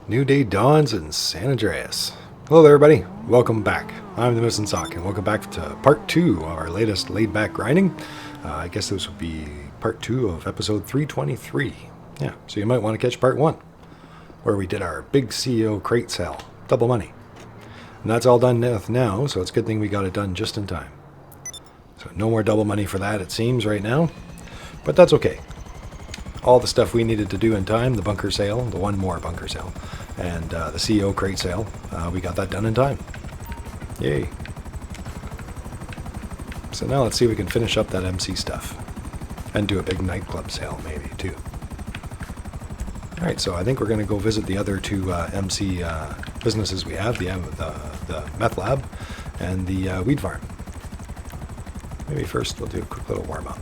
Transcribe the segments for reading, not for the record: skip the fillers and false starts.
New day dawns in San Andreas. Hello there, everybody. Welcome back. I'm the Missing Sock, and welcome back to part 2 of our latest laid-back grinding. I guess this would be part 2 of episode 323. Yeah, so you might want to catch part 1, where we did our big CEO crate sale, double money. And that's all done now, so it's a good thing we got it done just in time. So no more double money for that, it seems, right now. But that's okay. All the stuff we needed to do in time, the bunker sale, the one more bunker sale, and the CEO crate sale, we got that done in time. Yay. So now let's see if we can finish up that MC stuff. And do a big nightclub sale, maybe, too. Alright, so I think we're going to go visit the other two MC businesses we have, the meth lab and the weed farm. Maybe first we'll do a quick little warm-up.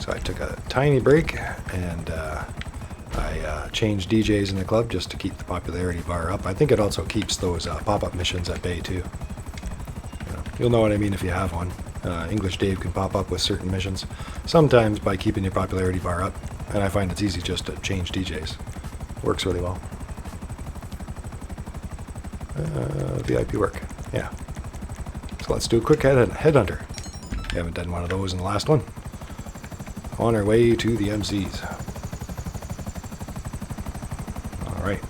So I took a tiny break, and I changed DJs in the club just to keep the popularity bar up. I think it also keeps those pop-up missions at bay too. You'll know what I mean if you have one. English Dave can pop up with certain missions, sometimes by keeping your popularity bar up, and I find it's easy just to change DJs. Works really well. VIP work, yeah. So let's do a quick headhunter. We haven't done one of those in the last one. On our way to the MCs. Alright.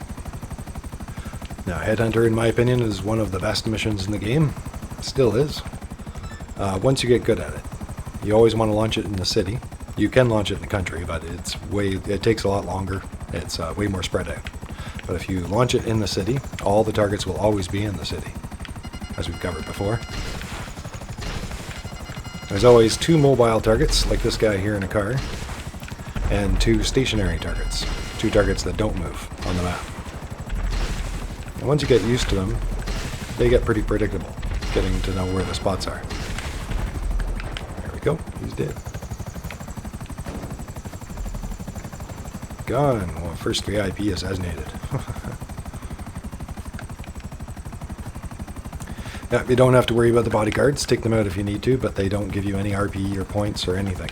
Now, Headhunter, in my opinion, is one of the best missions in the game. Still is. Once you get good at it. You always want to launch it in the city. You can launch it in the country, but it takes a lot longer. It's way more spread out. But if you launch it in the city, all the targets will always be in the city, as we've covered before. There's always 2 mobile targets, like this guy here in a car, and 2 stationary targets. 2 targets that don't move on the map. And once you get used to them, they get pretty predictable, getting to know where the spots are. There we go, he's dead. Gone. Well, first VIP assassinated. Yeah, you don't have to worry about the bodyguards. Take them out if you need to, but they don't give you any RP or points or anything.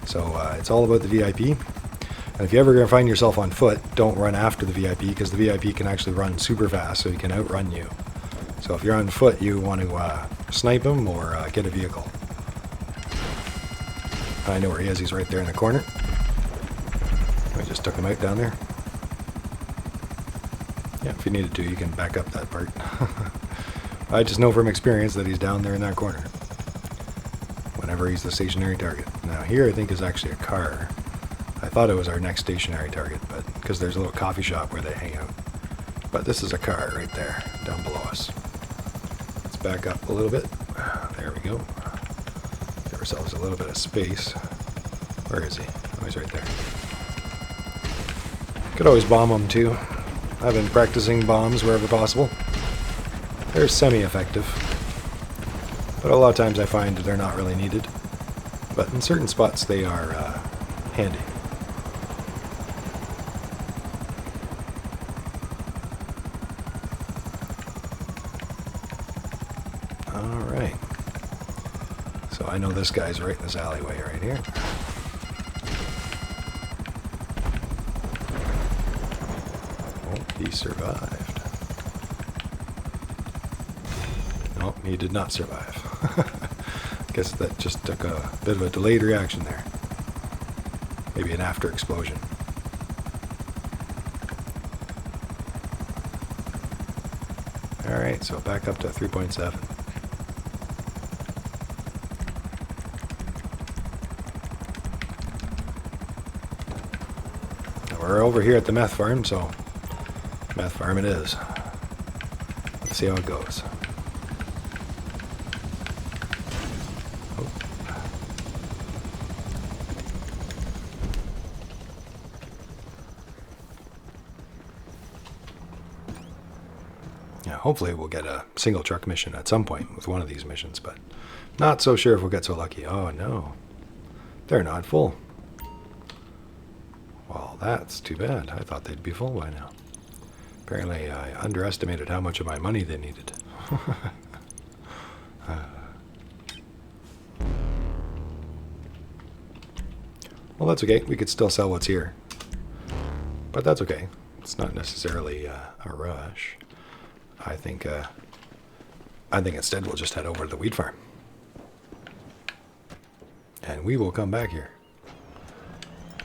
So it's all about the VIP. And if you ever find yourself on foot, don't run after the VIP, because the VIP can actually run super fast, so he can outrun you. So if you're on foot, you want to snipe him or get a vehicle. I know where he is. He's right there in the corner. I just took him out down there. Yeah, if you needed to, you can back up that part. I just know from experience that he's down there in that corner whenever he's the stationary target. Now here I think is actually a car. I thought it was our next stationary target, but because there's a little coffee shop where they hang out. But this is a car right there, down below us. Let's back up a little bit. There we go. Give ourselves a little bit of space. Where is he? Oh, he's right there. Could always bomb him too. I've been practicing bombs wherever possible. They're semi-effective, but a lot of times I find they're not really needed. But in certain spots they are handy. Alright. So I know this guy's right in this alleyway right here. Oh, he survived. No, he did not survive. Guess that just took a bit of a delayed reaction there. Maybe an after explosion. Alright, so back up to 3.7. We're over here at the meth farm, so meth farm it is. Let's see how it goes. Yeah, hopefully we'll get a single truck mission at some point with one of these missions, but not so sure if we'll get so lucky. Oh no, they're not full. Well, that's too bad. I thought they'd be full by now. Apparently I underestimated how much of my money they needed. Well, that's okay. We could still sell what's here. But that's okay. It's not necessarily a rush. I think instead we'll just head over to the weed farm. And we will come back here.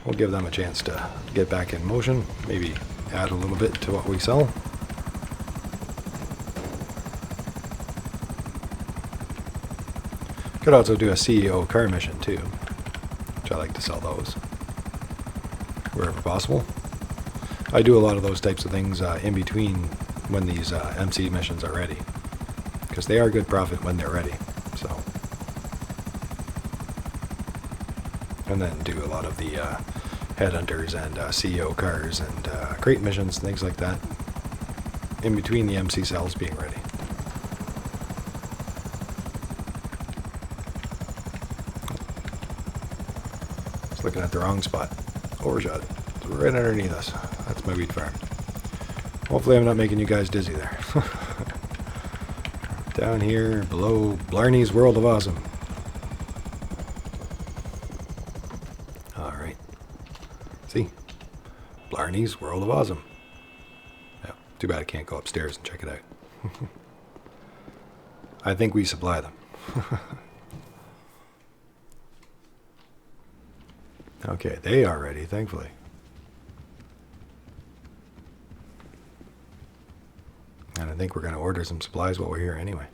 We'll give them a chance to get back in motion. Maybe add a little bit to what we sell. Could also do a CEO car mission too, which I like to sell those wherever possible. I do a lot of those types of things in between when these MC missions are ready, because they are good profit when they're ready. So, and then do a lot of the headhunters and CEO cars and crate missions, things like that, in between the MC cells being ready. Looking at the wrong spot. Overshot. It's right underneath us. That's my wheat farm. Hopefully I'm not making you guys dizzy there. Down here below Blarney's World of Awesome. Alright. See? Blarney's World of Awesome. Yeah, too bad I can't go upstairs and check it out. I think we supply them. Okay, they are ready, thankfully. And I think we're going to order some supplies while we're here anyway.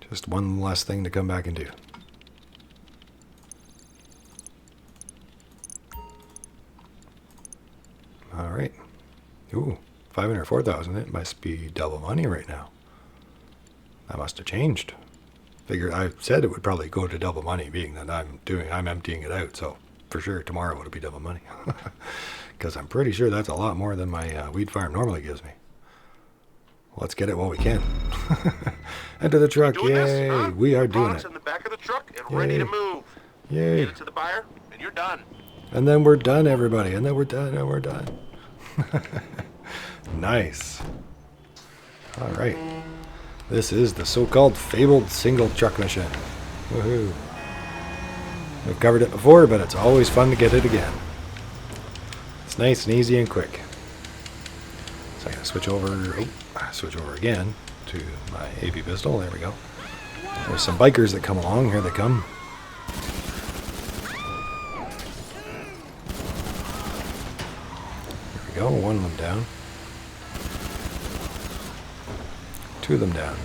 Just one less thing to come back and do. Alright. Ooh, 504,000. It must be double money right now. That must have changed. Figured, I said it would probably go to double money, being that I'm emptying it out, so for sure tomorrow it'll be double money. Because I'm pretty sure that's a lot more than my weed farm normally gives me. Let's get it while we can. Enter the truck. Yay. This, huh? We are doing it. In the back of the truck and Yay. ready to move. Yay. Get it to the buyer and you're done. And then we're done, everybody. And then we're done, and we're done. Nice. All right. This is the so-called fabled single truck mission. Woohoo. We've covered it before, but it's always fun to get it again. It's nice and easy and quick. So I'm going to switch over again to my AP pistol. There we go. There's some bikers that come along. Here they come. There we go. One of them down. Two of them down.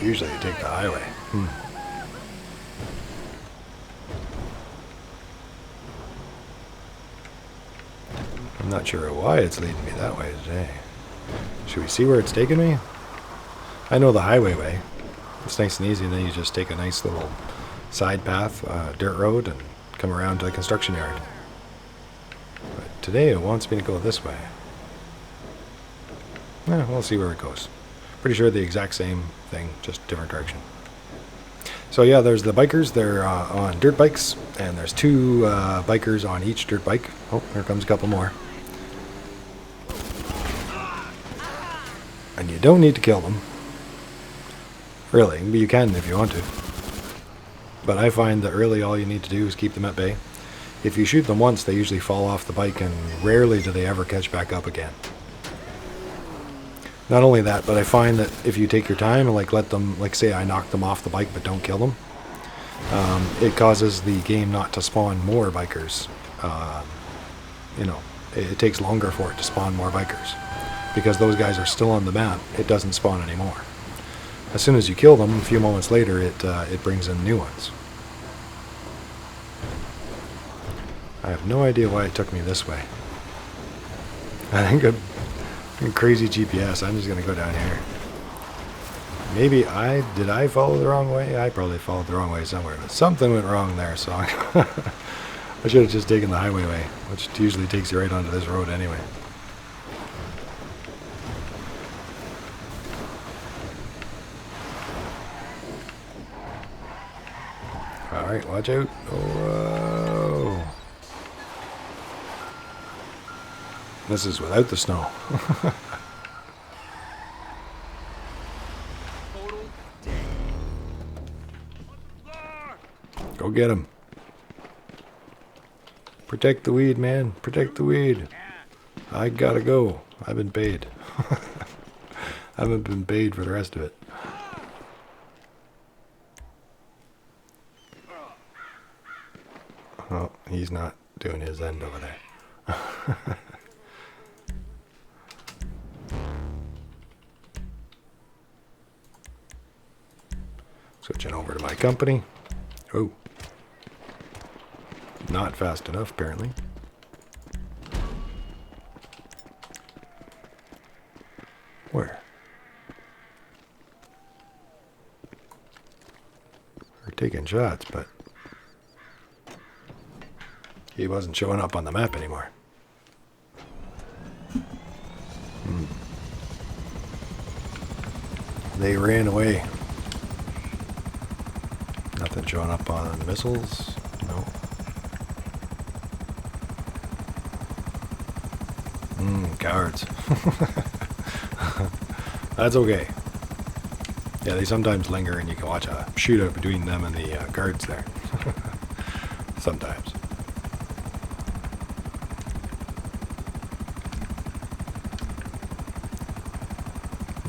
Usually you take the highway. I'm not sure why it's leading me that way today. Should we see where it's taking me? I know the highway way. It's nice and easy, and then you just take a nice little side path, dirt road, and come around to the construction yard. But today it wants me to go this way. We'll see where it goes. Pretty sure the exact same thing, just different direction. So yeah, there's the bikers. They're on dirt bikes, and there's two bikers on each dirt bike. Oh, here comes a couple more. And you don't need to kill them. Really, but you can if you want to. But I find that really all you need to do is keep them at bay. If you shoot them once, they usually fall off the bike, and rarely do they ever catch back up again. Not only that, but I find that if you take your time and let them, say I knock them off the bike but don't kill them, it causes the game not to spawn more bikers. It takes longer for it to spawn more bikers. Because those guys are still on the map, it doesn't spawn anymore. As soon as you kill them, a few moments later, it brings in new ones. I have no idea why it took me this way. I think crazy GPS. I'm just going to go down here. Maybe did I follow the wrong way? I probably followed the wrong way somewhere, but something went wrong there, so I should have just taken the highway way, which usually takes you right onto this road anyway. Alright, watch out. Whoa. This is without the snow. Go get him. Protect the weed, man. Protect the weed. I gotta go. I've been paid. I haven't been paid for the rest of it. Oh, he's not doing his end over there. Switching over to my company. Oh. Not fast enough, apparently. Where? We're taking shots, but he wasn't showing up on the map anymore. They ran away. Nothing showing up on the missiles. No. Cowards. That's okay. Yeah, they sometimes linger and you can watch a shootout between them and the guards there. Sometimes.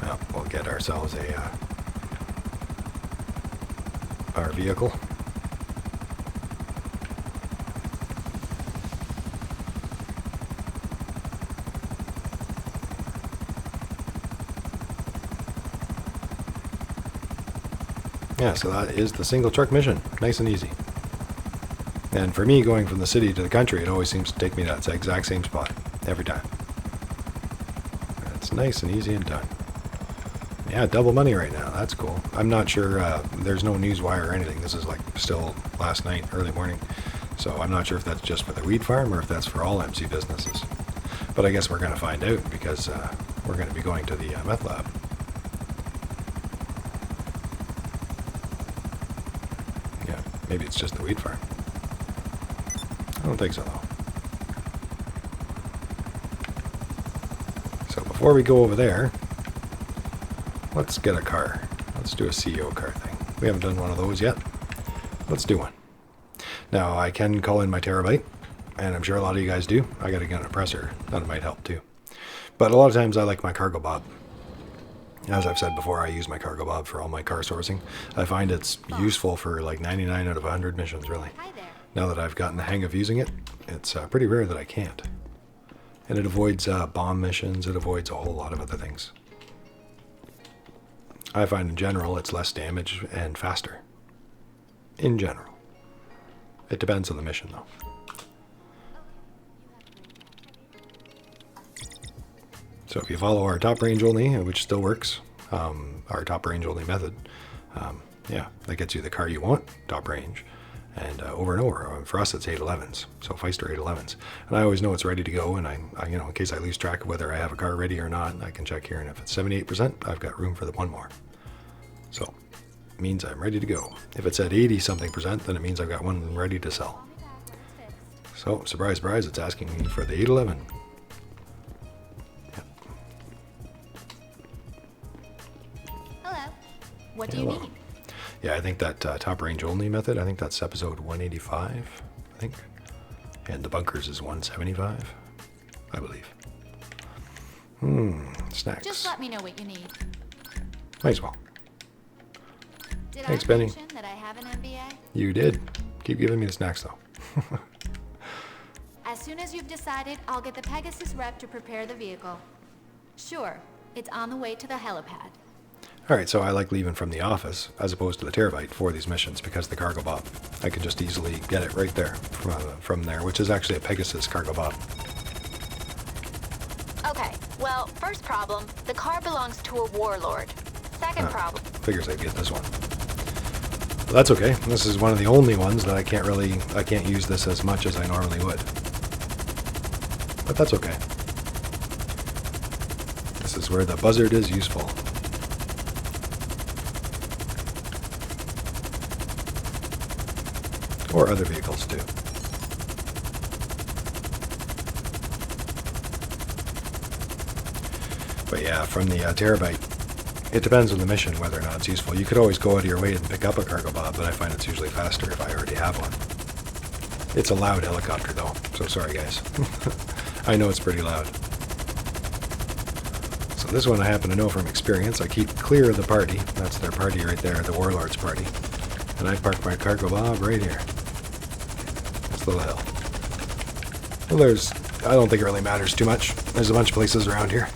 Well, we'll get ourselves our vehicle. Yeah, so that is the single truck mission. Nice and easy. And for me, going from the city to the country, it always seems to take me to that exact same spot. Every time. It's nice and easy and done. Yeah, double money right now. That's cool. I'm not sure. There's no news wire or anything. This is like still last night, early morning. So I'm not sure if that's just for the weed farm or if that's for all MC businesses. But I guess we're going to find out because we're going to be going to the meth lab. Yeah, maybe it's just the weed farm. I don't think so, though. So before we go over there, let's get a car. Let's do a CEO car thing. We haven't done one of those yet. Let's do one. Now, I can call in my terabyte, and I'm sure a lot of you guys do. I got to get an oppressor. That might help, too. But a lot of times I like my cargo bob. As I've said before, I use my cargo bob for all my car sourcing. I find it's useful for like 99 out of 100 missions, really. Hi there. Now that I've gotten the hang of using it, it's pretty rare that I can't. And it avoids bomb missions. It avoids a whole lot of other things. I find in general it's less damage and faster. In general. It depends on the mission, though. So if you follow our top range only, which still works, our top range only method, yeah, that gets you the car you want, top range, and over and over. For us, it's 811s, so Feister 811s. And I always know it's ready to go, and I, you know, in case I lose track of whether I have a car ready or not, I can check here, and if it's 78%, I've got room for the one more. So, it means I'm ready to go. If it's at 80-something%, then it means I've got one ready to sell. So, surprise, surprise, it's asking me for the 811. Hello. What do Hello. you need? Yeah, I think that top range only method, I think that's episode 185, I think. And the bunkers is 175, I believe. Snacks. Just let me know what you need. Might as well. Did Thanks, I Benny. mention that I have an MBA? You did. Keep giving me the snacks, though. As soon as you've decided, I'll get the Pegasus rep to prepare the vehicle. Sure, it's on the way to the helipad. All right, so I like leaving from the office as opposed to the terabyte for these missions because the cargo bob. I can just easily get it right there from there, which is actually a Pegasus cargo bob. Okay, well, first problem, the car belongs to a warlord. Second problem. Figures I'd get this one. But that's okay. This is one of the only ones that I can't use this as much as I normally would. But that's okay. This is where the buzzard is useful. Or other vehicles too. But yeah, from the terabyte, It depends on the mission whether or not it's useful. You could always go out of your way and pick up a cargo bob, but I find it's usually faster if I already have one. It's a loud helicopter though, so sorry guys. I know it's pretty loud. So this one I happen to know from experience. I keep clear of the party. That's their party right there, the Warlord's party. And I park my cargo bob right here. This little hill. Well, I don't think it really matters too much. There's a bunch of places around here.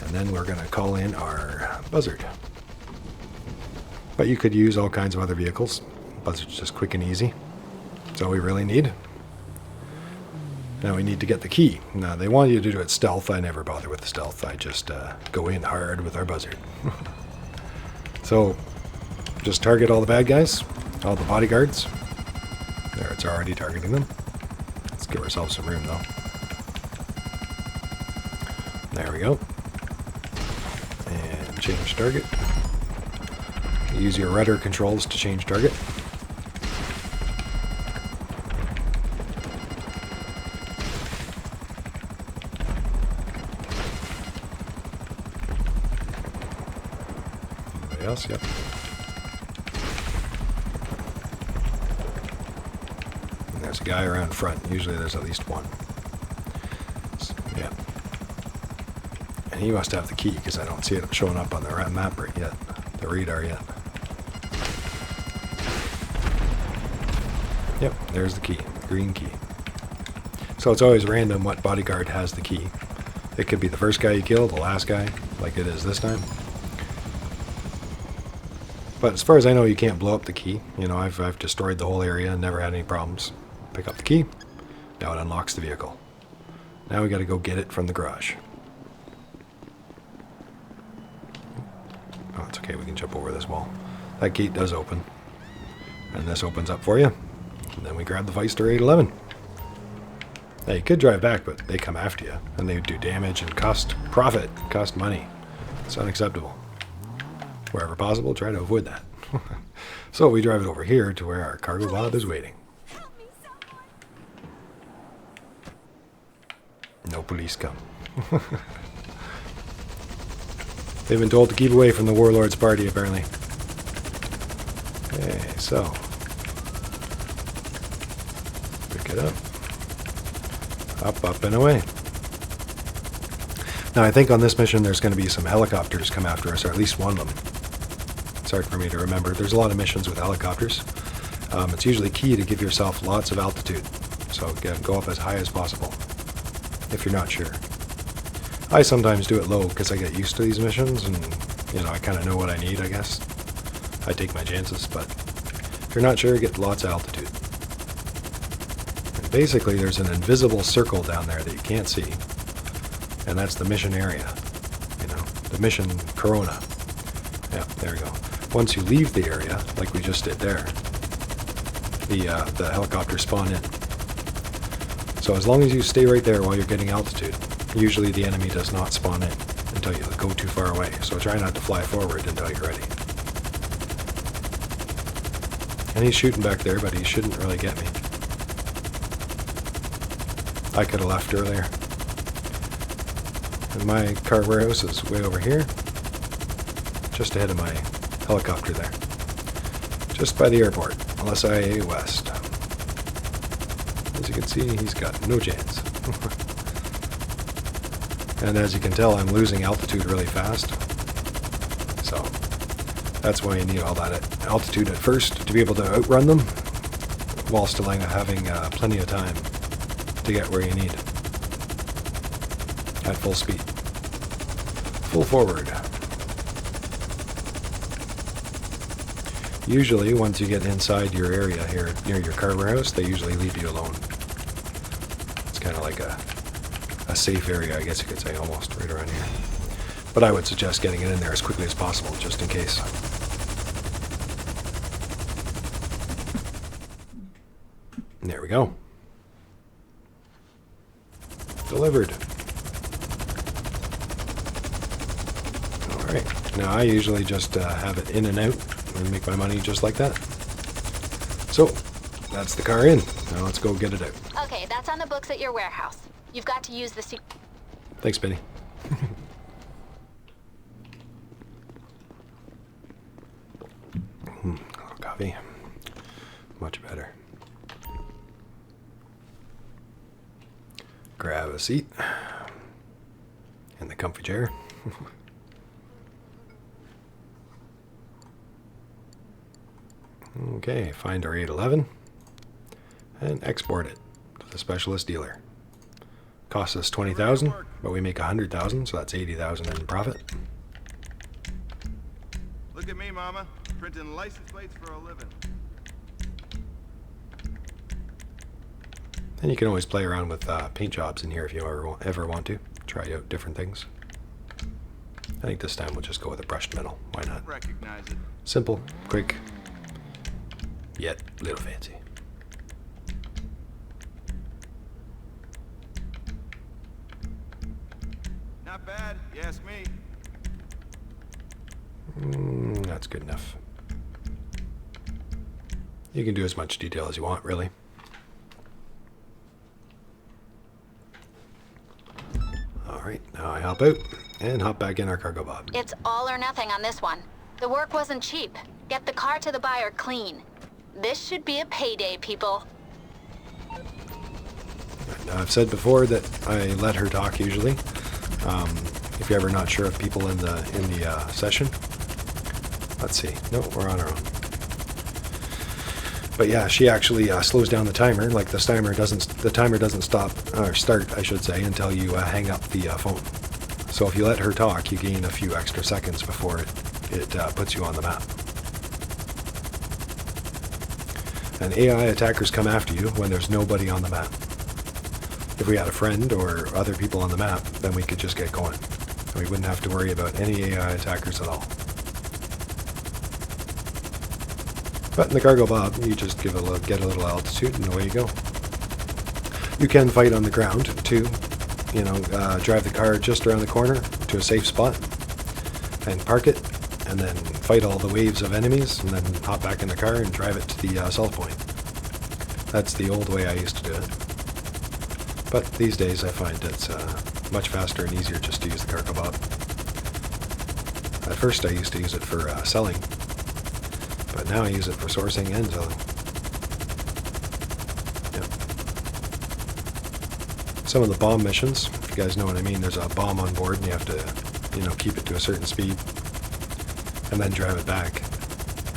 And then we're going to call in our buzzard. But you could use all kinds of other vehicles. Buzzard's just quick and easy. That's all we really need. Now we need to get the key. Now they want you to do it stealth. I never bother with the stealth. I just go in hard with our buzzard. So just target all the bad guys, all the bodyguards. There, it's already targeting them. Let's give ourselves some room though. There we go. And change target. Use your rudder controls to change target. Anybody else? Yep. And there's a guy around front. Usually there's at least one. Yeah. And he must have the key because I don't see it showing up on the map right yet. The radar yet. Yep, there's the key. Green key. So it's always random what bodyguard has the key. It could be the first guy you kill, the last guy, like it is this time. But as far as I know, you can't blow up the key. You know, I've destroyed the whole area and never had any problems. Pick up the key. Now it unlocks the vehicle. Now we got to go get it from the garage. Oh, it's okay. We can jump over this wall. That gate does open. And this opens up for you. And then we grab the Feister 811. Now you could drive back, but they come after you. And they do damage and cost profit, cost money. It's unacceptable. Wherever possible, try to avoid that. So we drive it over here to where our cargo bob is waiting. No police come. They've been told to keep away from the Warlord's party, apparently. Okay, so. Pick it up. Up, up, and away. Now, I think on this mission there's going to be some helicopters come after us, or at least one of them. It's hard for me to remember. There's a lot of missions with helicopters. It's usually key to give yourself lots of altitude. So, again, go up as high as possible, if you're not sure. I sometimes do it low because I get used to these missions and, you know, I kind of know what I need, I guess. I take my chances, but if you're not sure, get lots of altitude. And basically, there's an invisible circle down there that you can't see, and that's the mission area. You know, the mission Corona. Yeah, there we go. Once you leave the area, like we just did there, the helicopters spawn in. So as long as you stay right there while you're getting altitude, usually the enemy does not spawn in until you go too far away. So try not to fly forward until you're ready. And he's shooting back there, but he shouldn't really get me. I could have left earlier. And my car warehouse is way over here. Just ahead of my helicopter there. Just by the airport. LSIA West. As you can see, he's got no chance. And as you can tell, I'm losing altitude really fast. So, that's why you need all that altitude at first to be able to outrun them, while still having plenty of time to get where you need. At full speed. Full forward. Usually, once you get inside your area here near your car warehouse, they usually leave you alone. It's kind of like a safe area, I guess you could say, almost, right around here. But I would suggest getting it in there as quickly as possible, just in case. And there we go. Delivered. Alright, now I usually just have it in and out and make my money just like that. So, that's the car in. Now let's go get it out. Okay, that's on the books at your warehouse. You've got to use the Thanks, Benny. coffee. Much better. Grab a seat in the comfy chair. Okay, find our 811 and export it to the specialist dealer. Costs us 20,000, but we make 100,000, so that's 80,000 in profit. Look at me, Mama. Printing license plates for a living. And you can always play around with paint jobs in here if you ever want to. Try out different things. I think this time we'll just go with a brushed metal. Why not? Recognize it. Simple, quick, yet a little fancy. Not bad, you ask me. That's good enough. You can do as much detail as you want, really. Alright, now I hop out and hop back in our cargo bob. It's all or nothing on this one. The work wasn't cheap. Get the car to the buyer clean. This should be a payday, people. Now, I've said before that I let her talk usually. If you're ever not sure of people in the session. Let's see. No, we're on our own. But yeah, she actually slows down the timer. Like the timer doesn't stop or start, I should say, until you hang up the phone. So if you let her talk, you gain a few extra seconds before it puts you on the map. And AI attackers come after you when there's nobody on the map. If we had a friend or other people on the map, then we could just get going. We wouldn't have to worry about any AI attackers at all. But in the cargo bob, you just get a little altitude and away you go. You can fight on the ground too. You know, drive the car just around the corner to a safe spot and park it, and then fight all the waves of enemies, and then hop back in the car and drive it to the sell point. That's the old way I used to do it. But these days I find it's much faster and easier just to use the cargo bob. At first I used to use it for selling, but now I use it for sourcing and selling. Yep. Some of the bomb missions, if you guys know what I mean, there's a bomb on board and you have to, you know, keep it to a certain speed and then drive it back.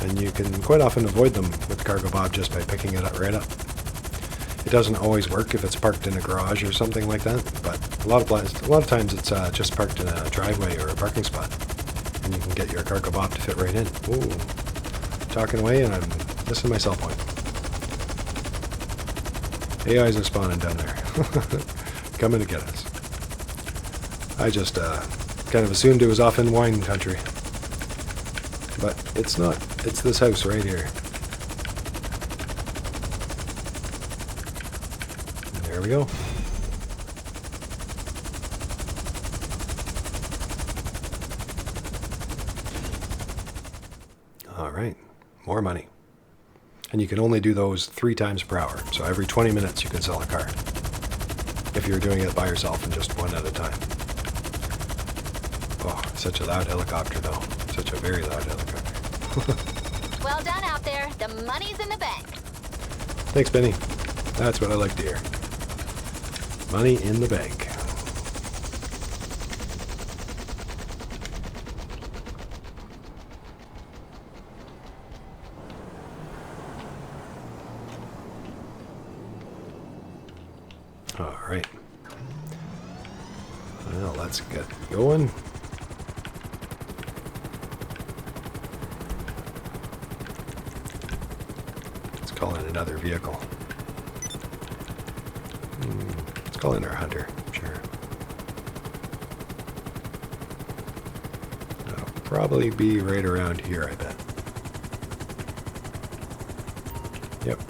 And you can quite often avoid them with the cargo bob just by picking it up right up. It doesn't always work if it's parked in a garage or something like that, but a lot of times it's just parked in a driveway or a parking spot, and you can get your cargo bob to fit right in. Ooh, talking away and I'm missing my cell point. AIs are spawning down there, coming to get us. I just kind of assumed it was off in wine country, but it's not. It's this house right here. There we go. All right, more money. And you can only do those 3 times per hour. So every 20 minutes you can sell a car. If you're doing it by yourself and just one at a time. Oh, such a loud helicopter though. Such a very loud helicopter. Well done out there. The money's in the bank. Thanks, Benny. That's what I like to hear. Money in the bank. All right. Well, let's get going. Let's call in another vehicle. Let's call in our hunter, sure. That'll probably be right around here, I bet. Yep.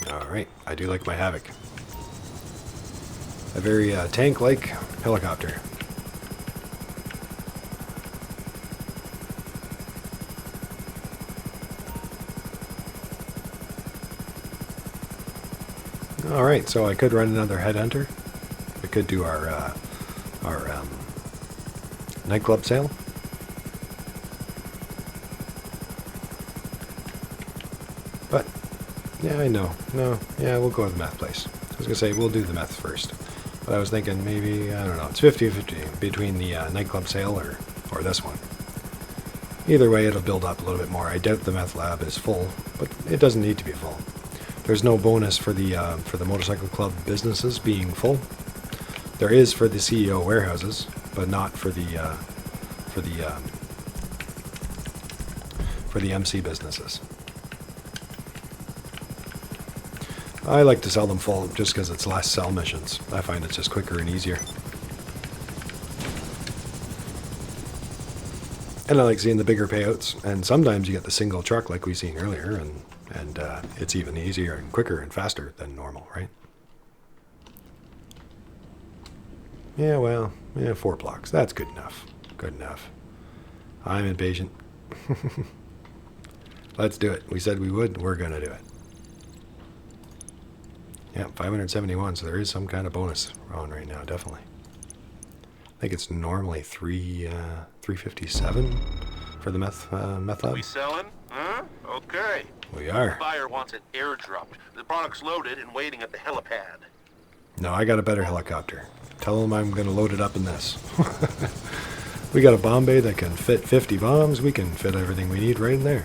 Alright, I do like my Havoc. A very tank-like helicopter. All right, so I could run another headhunter. We could do our nightclub sale. But yeah, I know. No, yeah, we'll go with the meth place. I was gonna say we'll do the meth first, but I was thinking maybe, I don't know. It's 50-50 between the nightclub sale or this one. Either way, it'll build up a little bit more. I doubt the meth lab is full, but it doesn't need to be full. There's no bonus for the motorcycle club businesses being full. There is for the CEO warehouses, but not for the MC businesses. I like to sell them full just because it's less sell missions. I find it's just quicker and easier. And I like seeing the bigger payouts, and sometimes you get the single truck like we seen earlier, and it's even easier and quicker and faster than normal, right? Yeah, well, yeah, 4 blocks. That's good enough. Good enough. I'm impatient. Let's do it. We said we would. We're going to do it. Yeah, 571, so there is some kind of bonus on right now, definitely. I think it's normally 357 for the meth lab. We selling? Huh? Okay. We are. The buyer wants it airdropped. The product's loaded and waiting at the helipad. No, I got a better helicopter. Tell them I'm going to load it up in this. We got a bomb bay that can fit 50 bombs. We can fit everything we need right in there.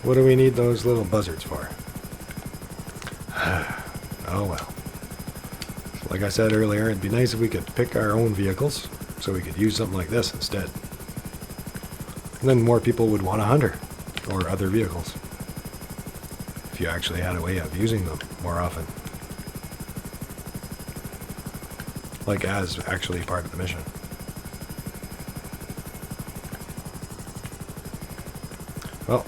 What do we need those little buzzards for? Oh well. Like I said earlier, it'd be nice if we could pick our own vehicles so we could use something like this instead. And then more people would want a hunter or other vehicles if you actually had a way of using them more often. Like as actually part of the mission. Well,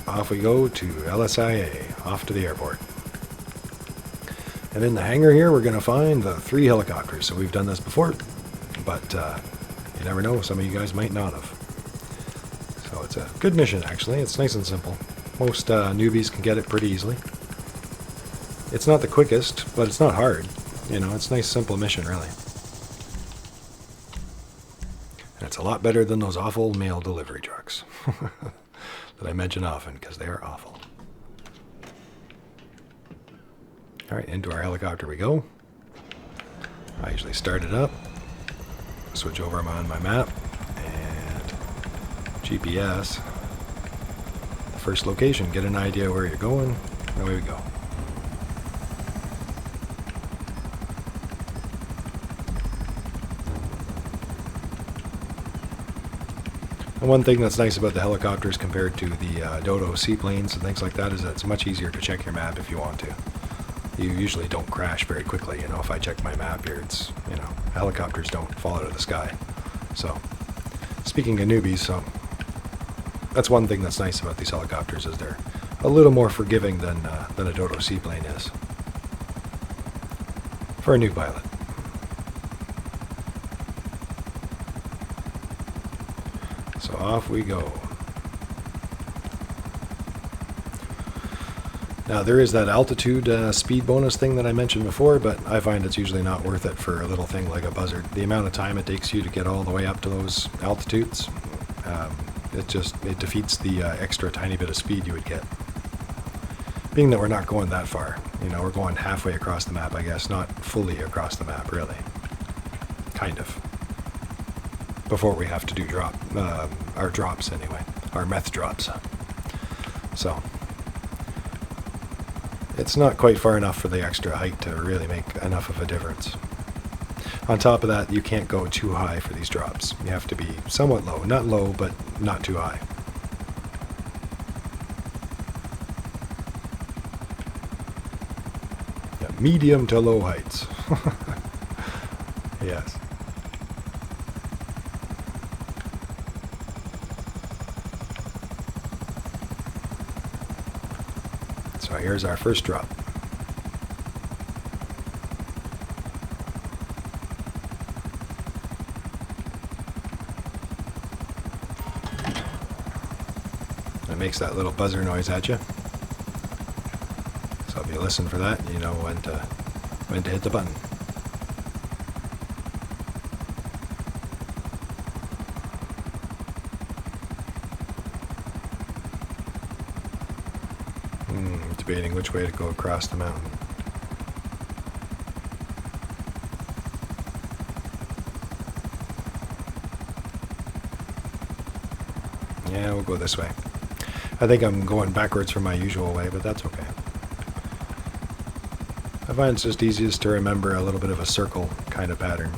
off we go to LSIA, off to the airport. And in the hangar here, we're going to find the 3 helicopters. So we've done this before, but you never know. Some of you guys might not have. So it's a good mission, actually. It's nice and simple. Most newbies can get it pretty easily. It's not the quickest, but it's not hard. You know, it's a nice, simple mission, really. And it's a lot better than those awful mail delivery trucks that I mention often, because they are awful. All right, into our helicopter we go. I usually start it up, switch over on my map, and GPS. The first location, get an idea where you're going, and away we go. And one thing that's nice about the helicopters compared to the Dodo seaplanes and things like that is that it's much easier to check your map if you want to. You usually don't crash very quickly. You know, if I check my map here, it's, you know, helicopters don't fall out of the sky. So, speaking of newbies, so that's one thing that's nice about these helicopters is they're a little more forgiving than a Dodo seaplane is for a new pilot. So off we go. Now there is that altitude speed bonus thing that I mentioned before, but I find it's usually not worth it for a little thing like a buzzard. The amount of time it takes you to get all the way up to those altitudes, it defeats the extra tiny bit of speed you would get. Being that we're not going that far, you know, we're going halfway across the map, I guess, not fully across the map, really. Kind of. Before we have to do our drops anyway, our meth drops. So, it's not quite far enough for the extra height to really make enough of a difference. On top of that, you can't go too high for these drops. You have to be somewhat low. Not low, but not too high. Yeah, medium to low heights. Yes. So here's our first drop. It makes that little buzzer noise at you. So if you listen for that, you know when to hit the button. Debating which way to go across the mountain. Yeah, we'll go this way. I think I'm going backwards from my usual way, but that's okay. I find it's just easiest to remember a little bit of a circle kind of pattern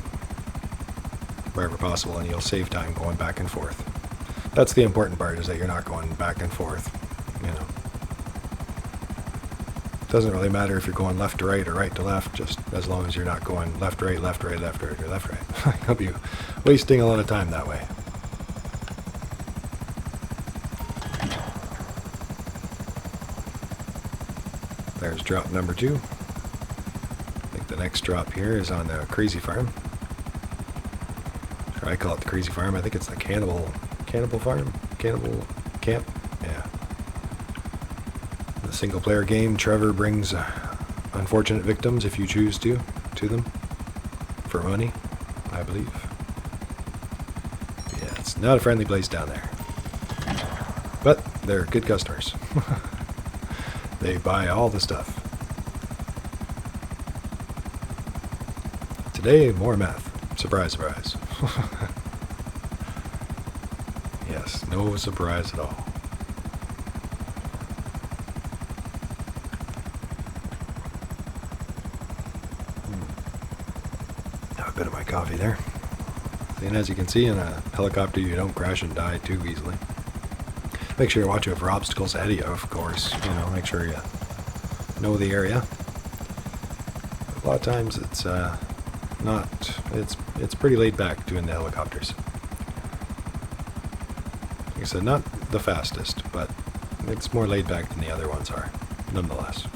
wherever possible, and you'll save time going back and forth. That's the important part, is that you're not going back and forth, you know. It doesn't really matter if you're going left to right or right to left, just as long as you're not going left, right, left, right, left, right, or left, right. You'll be wasting a lot of time that way. There's drop number 2. I think the next drop here is on the Crazy Farm. Or I call it the Crazy Farm. I think it's the Cannibal Farm? Cannibal Camp? Yeah. The single player game, Trevor brings unfortunate victims, if you choose to them. For money, I believe. Yeah, it's not a friendly place down there. But they're good customers. They buy all the stuff. Today, more meth. Surprise, surprise. Yes, no surprise at all. Have a bit of my coffee there. And as you can see, in a helicopter, you don't crash and die too easily. Make sure you watch out for obstacles ahead of you, of course. You know, make sure you know the area. A lot of times it's it's pretty laid back doing the helicopters. Like I said, not the fastest, but it's more laid back than the other ones are, nonetheless.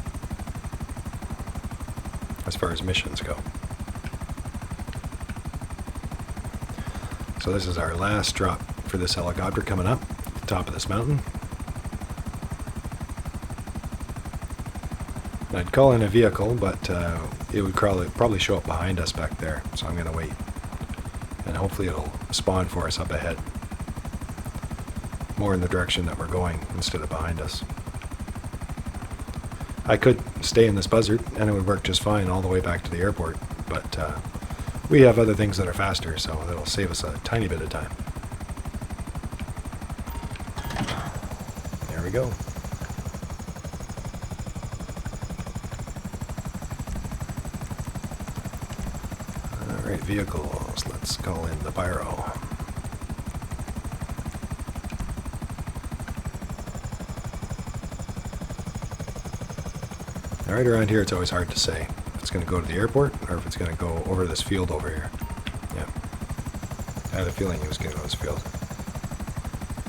As far as missions go. So this is our last drop for this helicopter coming up. Top of this mountain. I'd call in a vehicle, but it would probably show up behind us back there, so I'm going to wait. And hopefully it'll spawn for us up ahead. More in the direction that we're going instead of behind us. I could stay in this buzzard and it would work just fine all the way back to the airport, but we have other things that are faster, so that'll save us a tiny bit of time. There we go. Alright, vehicles. Let's call in the Pyro. Right around here, it's always hard to say if it's going to go to the airport or if it's going to go over this field over here. Yeah. I had a feeling it was going to go to this field.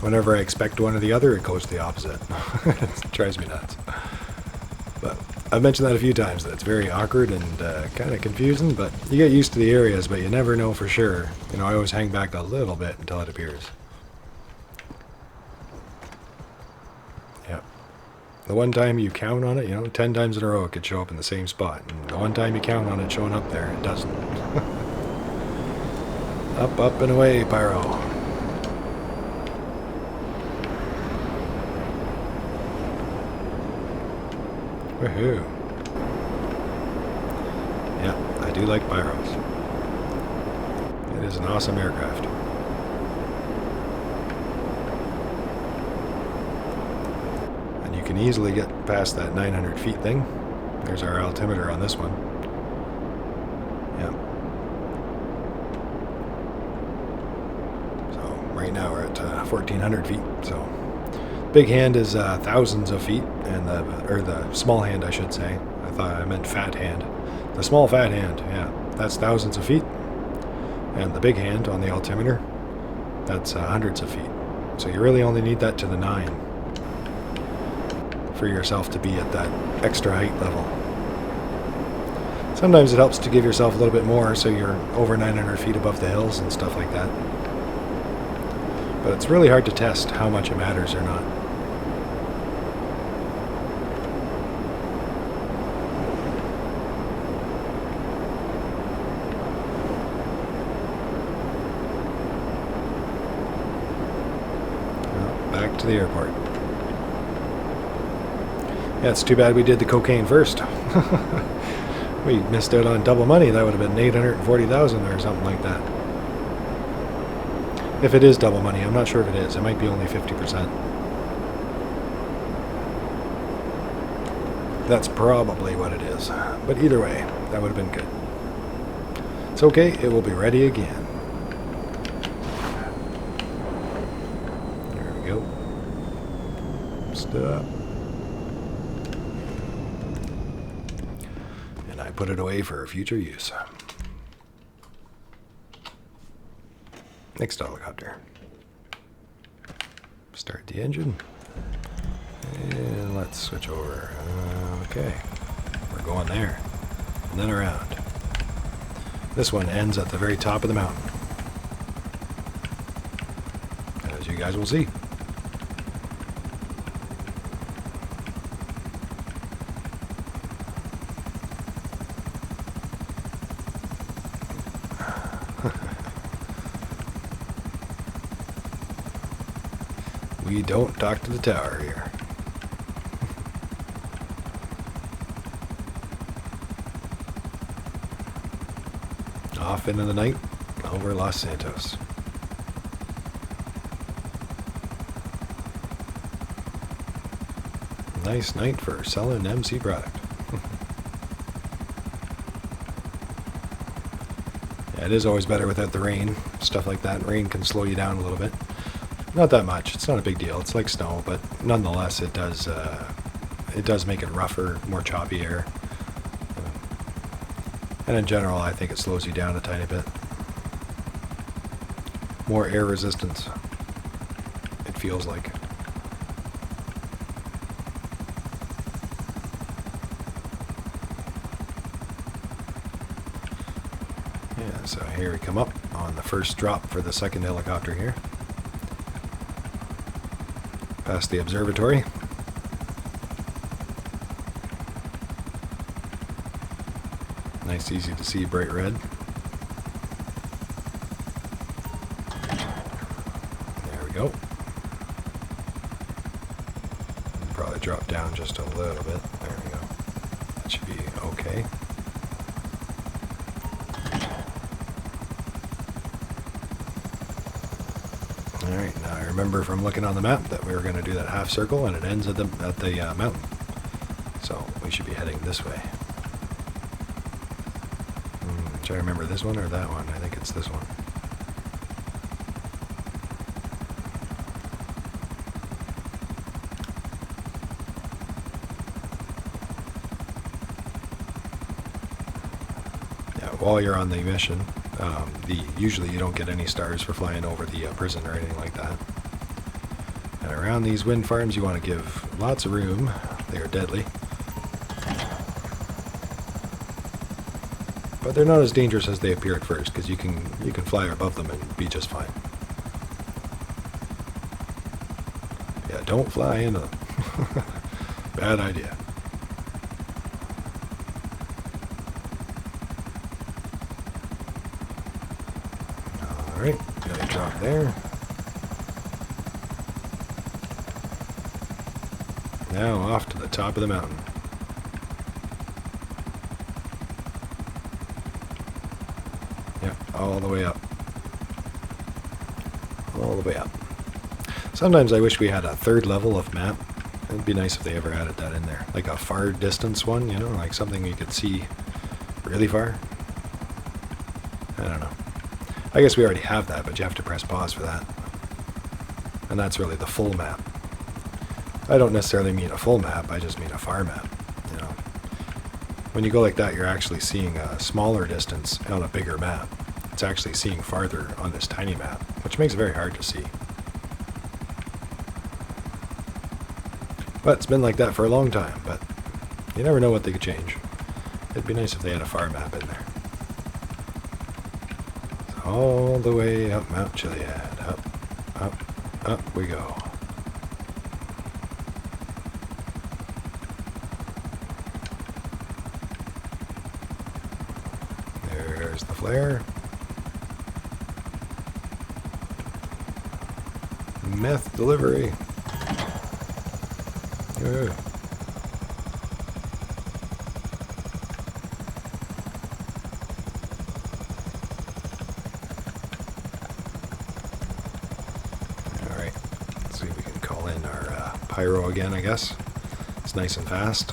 Whenever I expect one or the other, it goes the opposite. It drives me nuts. But I've mentioned that a few times, that it's very awkward and kind of confusing, but you get used to the areas, but you never know for sure. You know, I always hang back a little bit until it appears. Yeah. The one time you count on it, 10 times in a row it could show up in the same spot. And the one time you count on it showing up there, it doesn't. Up, up, and away, Pyro. Woohoo. Yeah, I do like Pyros. It is an awesome aircraft. And you can easily get past that 900 feet thing. There's our altimeter on this one. Yeah. So right now we're at 1,400 feet. So big hand is thousands of feet, and the small hand, I should say. I thought I meant fat hand. The small fat hand, yeah, that's thousands of feet. And the big hand on the altimeter, that's hundreds of feet. So you really only need that to the 9 for yourself to be at that extra height level. Sometimes it helps to give yourself a little bit more so you're over 900 feet above the hills and stuff like that. But it's really hard to test how much it matters or not. to the airport. Yeah, it's too bad we did the cocaine first. We missed out on double money. That would have been 840,000 or something like that. If it is double money, I'm not sure if it is. It might be only 50%. That's probably what it is. But either way, that would have been good. It's okay, it will be ready again. There we go. Stop. And I put it away for future use. Next helicopter. Start the engine. And let's switch over. Okay. We're going there. And then around. This one ends at the very top of the mountain. As you guys will see. We don't talk to the tower here. Off into the night over Los Santos. Nice night for selling MC product. Yeah, it is always better without the rain. Stuff like that. Rain can slow you down a little bit. Not that much. It's not a big deal. It's like snow, but nonetheless, it does make it rougher, more choppy air. And in general, I think it slows you down a tiny bit. More air resistance, it feels like. Yeah, so here we come up on the first drop for the second helicopter here. Past the observatory. Nice, easy to see, bright red. There we go. Probably drop down just a little bit. There we go. That should be okay. Alright, now I remember from looking on the map that we were going to do that half circle and it ends at the mountain. So we should be heading this way. Should I remember this one or that one? I think it's this one. Yeah, while you're on the mission, usually you don't get any stars for flying over the prison or anything like that. And around these wind farms, you want to give lots of room. They are deadly. But they're not as dangerous as they appear at first, because you can fly above them and be just fine. Yeah, don't fly into them. Bad idea. Alright, got a drop there. Now off to the top of the mountain. Yeah, all the way up. All the way up. Sometimes I wish we had a third level of map. It'd be nice if they ever added that in there. Like a far distance one, you know, like something you could see really far. I don't know. I guess we already have that, but you have to press pause for that. And that's really the full map. I don't necessarily mean a full map, I just mean a far map, you know. When you go like that, you're actually seeing a smaller distance on a bigger map. It's actually seeing farther on this tiny map, which makes it very hard to see. But it's been like that for a long time, but you never know what they could change. It'd be nice if they had a far map in there. So all the way up Mount Chiliad. Up, up, up we go. There's the flare. Meth delivery. Alright, let's see if we can call in our pyro again, I guess. It's nice and fast.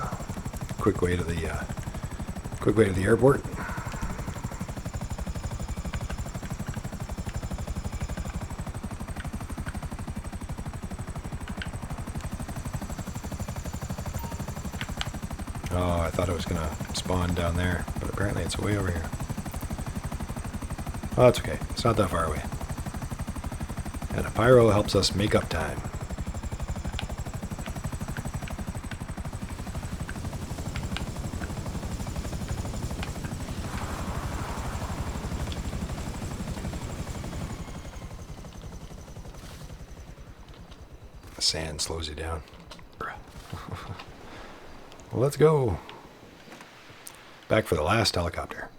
Quick way to the airport. Oh, I thought it was gonna spawn down there, but apparently it's way over here. Oh, it's okay. It's not that far away. And a pyro helps us make up time. The sand slows you down. Well, let's go. Back for the last helicopter.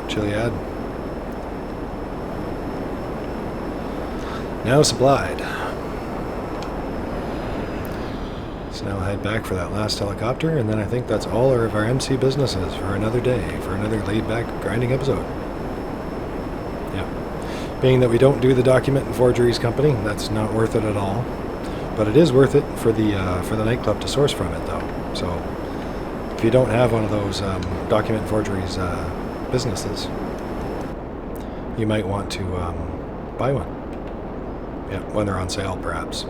Chiliad. Now supplied. So now we'll head back for that last helicopter, and then I think that's all of our MC businesses for another day, for another laid-back grinding episode. Yeah. Being that we don't do the document and forgeries company, that's not worth it at all. But it is worth it for the nightclub to source from it, though. So if you don't have one of those document forgeries businesses, you might want to buy one. Yeah, when they're on sale, perhaps.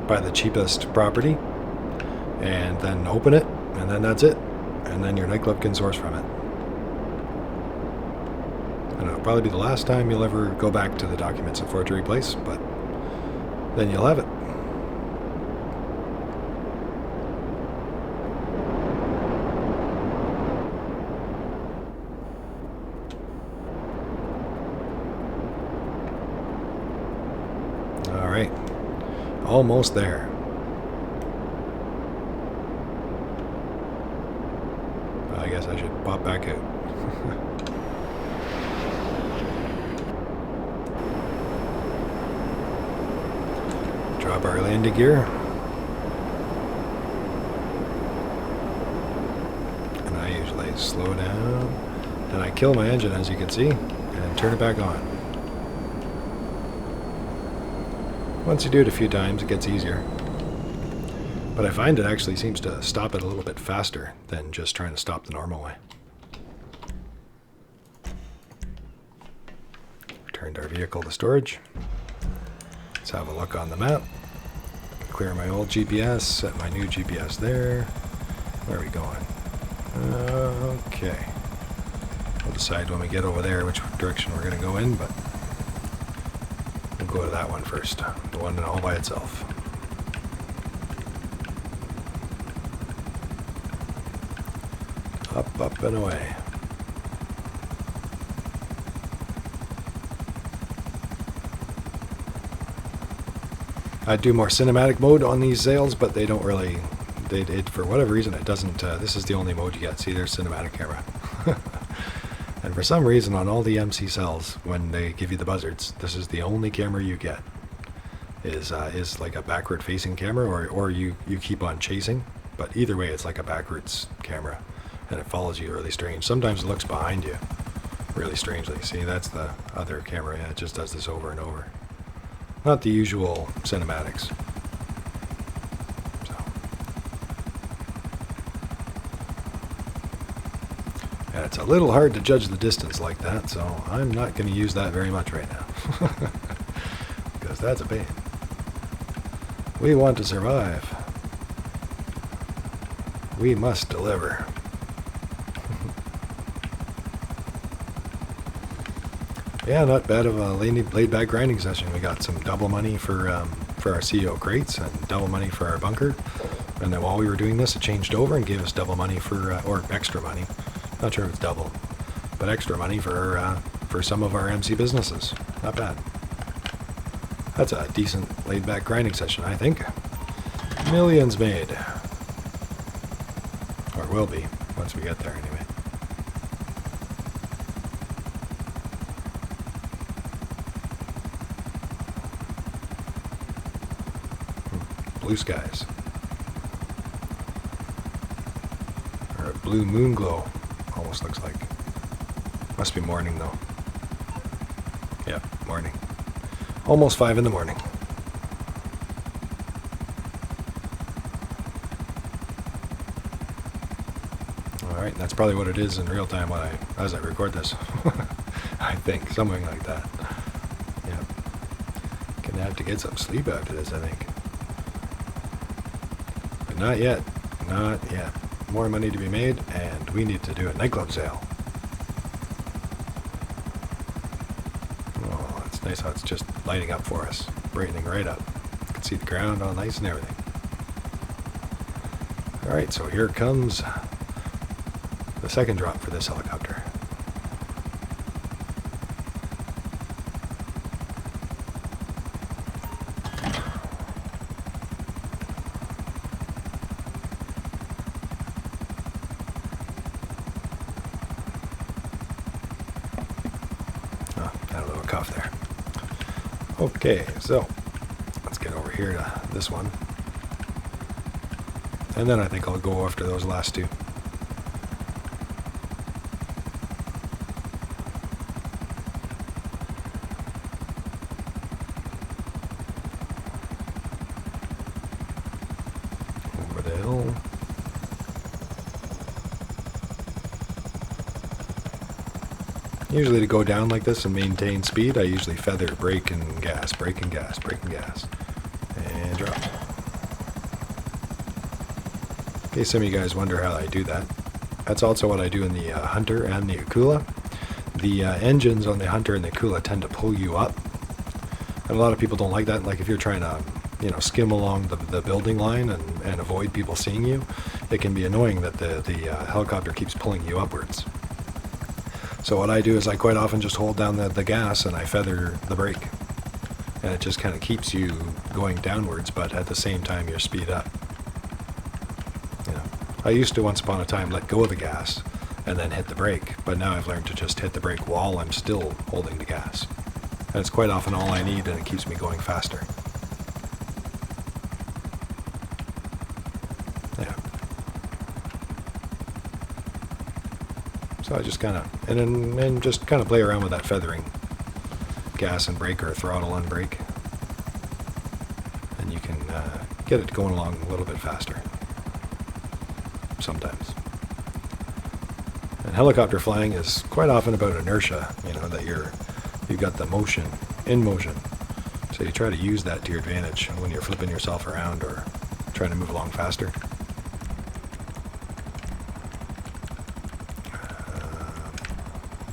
Buy the cheapest property, and then open it, and then that's it. And then your nightclub can source from it. And it'll probably be the last time you'll ever go back to the documents and forgery place, but then you'll have it. Alright, almost there. I guess I should pop back out. Drop our landing gear. And I usually slow down. And I kill my engine, as you can see, and turn it back on. Once you do it a few times, it gets easier. But I find it actually seems to stop it a little bit faster than just trying to stop the normal way. Returned our vehicle to storage. Let's have a look on the map. Clear my old GPS, set my new GPS there. Where are we going? Okay. We'll decide when we get over there which direction we're going to go in, but we'll go to that one first. The one all by itself. Up, up, and away. I do more cinematic mode on these sails, but they don't really, for whatever reason, it doesn't, this is the only mode you get. See, there's cinematic camera. And for some reason, on all the MC cells, when they give you the buzzards, this is the only camera you get. Is like a backward-facing camera, or you keep on chasing. But either way, it's like a backwards camera, and it follows you really strange. Sometimes it looks behind you really strangely. See, that's the other camera. Yeah, it just does this over and over. Not the usual cinematics. So. And it's a little hard to judge the distance like that, so I'm not going to use that very much right now. Because that's a pain. We want to survive. We must deliver. Yeah, not bad of a laid back grinding session. We got some double money for our CEO crates and double money for our bunker. And then while we were doing this, it changed over and gave us double money for, or extra money. Not sure if it's double, but extra money for some of our MC businesses. Not bad. That's a decent laid back grinding session, I think. Millions made. Or will be, once we get there anyway. Blue skies. Or a blue moon glow, almost looks like. Must be morning though. Yeah, morning. Almost 5 in the morning. Alright, that's probably what it is in real time as I record this. I think, something like that. Yeah. Gonna have to get some sleep after this, I think. But not yet. Not yet. More money to be made, and we need to do a nightclub sale. Oh, it's nice how it's just lighting up for us. Brightening right up. You can see the ground all nice and everything. Alright, so here comes the second drop for this helicopter. There. Okay, so let's get over here to this one. And then I think I'll go after those last two. Over the hill. Usually to go down like this and maintain speed, I usually feather, brake and gas, brake and gas, brake and gas. And drop. In case some of you guys wonder how I do that, that's also what I do in the Hunter and the Akula. The engines on the Hunter and the Akula tend to pull you up. And a lot of people don't like that. Like if you're trying to, skim along the building line and avoid people seeing you, it can be annoying that the helicopter keeps pulling you upwards. So what I do is I quite often just hold down the gas and I feather the brake. And it just kind of keeps you going downwards, but at the same time you speed up. I used to once upon a time let go of the gas and then hit the brake, but now I've learned to just hit the brake while I'm still holding the gas. And it's quite often all I need, and it keeps me going faster. Yeah. So I just kind of, and just kind of play around with that feathering. Gas and brake or throttle and brake. And you can get it going along a little bit faster. Sometimes. And helicopter flying is quite often about inertia, that you've got the motion, in motion. So you try to use that to your advantage when you're flipping yourself around or trying to move along faster.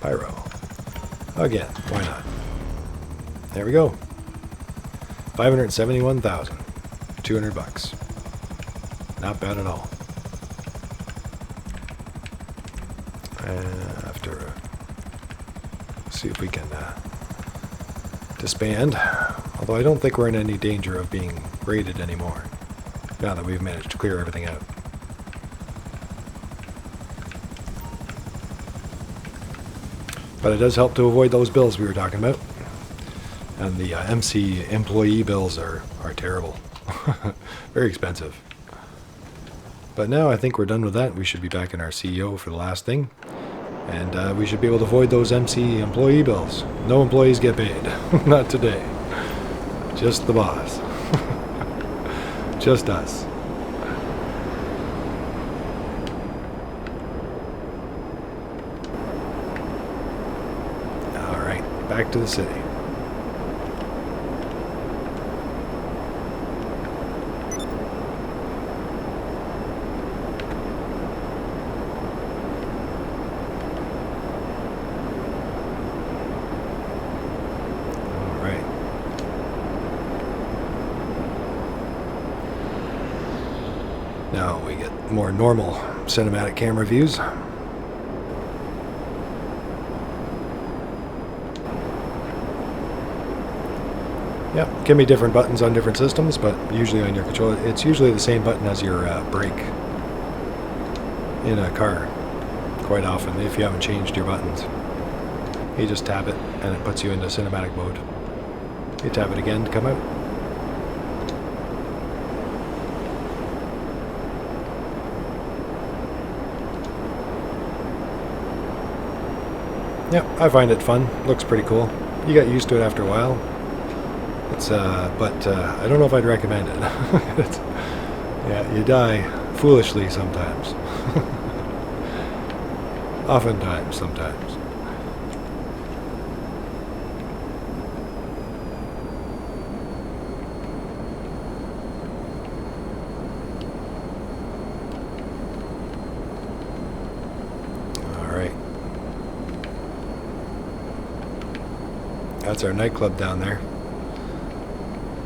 Pyro. Again, why not? There we go. 571,000. $200. Not bad at all. After, see if we can disband. Although I don't think we're in any danger of being raided anymore, now that we've managed to clear everything out. But it does help to avoid those bills we were talking about. And the MC employee bills are terrible. Very expensive. But now I think we're done with that. We should be back in our CEO for the last thing. And we should be able to avoid those MC employee bills. No employees get paid. Not today. Just the boss. Just us. Alright, back to the city. Now we get more normal cinematic camera views. Yep, can be different buttons on different systems, but usually on your controller, it's usually the same button as your brake in a car, quite often, if you haven't changed your buttons. You just tap it, and it puts you into cinematic mode. You tap it again to come out. Yep, I find it fun. Looks pretty cool. You get used to it after a while. But I don't know if I'd recommend it. Yeah, you die foolishly sometimes. Oftentimes, sometimes. All right. That's our nightclub down there.